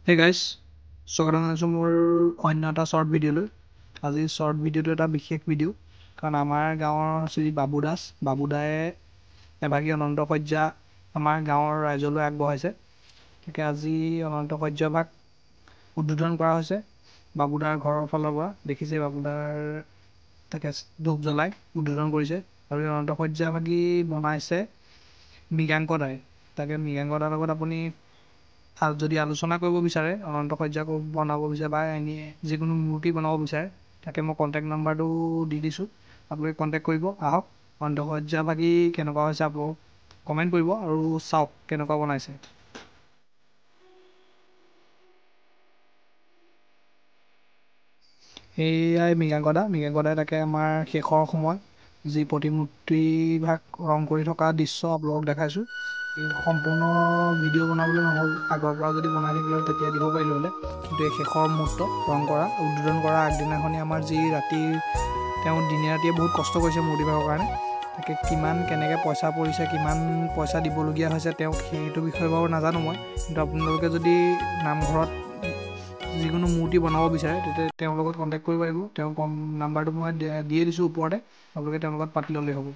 Hey guys, স্বাগতম জনাইছোঁ মোৰ অন্য এটা শ্বৰ্ট ভিডিঅ'লৈ। আজি শ্বৰ্ট ভিডিঅ'টো এটা বিশেষ ভিডিঅ' কাৰণ আমাৰ গাঁৱৰ শ্ৰী বাবু দায়ে এভাগী অনন্ত শয্যা আমাৰ গাঁৱৰ ৰাইজলৈ আগবঢ়াইছে। তাকে আজি অনন্ত শয্যাভাগ উদ্বোধন কৰা হৈছে বাবুদাৰ ঘৰৰ ফালৰ পৰা। দেখিছে বাবুদাৰ তাকে ধূপ জ্বলাই উদ্বোধন কৰিছে আৰু এই অনন্ত শয্যাভাগী বনাইছে মৃগাংক দাই। তাকে মৃগাংক দাৰ লগত আপুনি যদি আলোচনা কৰিব বিচাৰে, অনন্ত শয্যা বনাব বিচাৰে বা এনে যিকোনো মূৰ্তি বনাব বিচাৰে, তাকে মই কণ্টেক্ট নাম্বাৰটো দি দিছোঁ, আপোনালোকে কণ্টেক্ট কৰিব। আহক, অনন্ত শয্যাভাগী কেনেকুৱা হৈছে আপোনালোক কমেণ্ট কৰিব আৰু চাওক কেনেকুৱা বনাইছে। সেয়াই মৃগাংক দাই তাকে আমাৰ শেষৰ সময় যি প্ৰতিমূৰ্তিভাগ ৰং কৰি থকা দৃশ্য আপোনালোকক দেখাইছোঁ। এই সম্পূৰ্ণ ভিডিঅ' বনাবলৈ নহ'ল, আগৰ পৰা যদি বনাই থাকিলে তেতিয়া দিব পাৰিলোঁ হ'লে, কিন্তু এই শেষৰ মুহূৰ্ত ৰং কৰা উদ্বোধন কৰা আগদিনাখনি আমাৰ যি ৰাতি তেওঁ দিনে ৰাতিয়ে বহুত কষ্ট কৰিছে মূৰ্তিভাগৰ কাৰণে। তাকে কিমান কেনেকৈ পইচা পৰিছে, কিমান পইচা দিবলগীয়া হৈছে তেওঁক, সেইটো বিষয়ে বাৰু নাজানো মই, কিন্তু আপোনালোকে যদি নামঘৰত যিকোনো মূৰ্তি বনাব বিচাৰে তেতিয়া তেওঁৰ লগত কণ্টেক্ট কৰিব পাৰিব। তেওঁৰ নাম্বাৰটো মই দিয়ে দিছোঁ ওপৰতে, আপোনালোকে তেওঁৰ লগত পাতি ল'লেই হ'ব।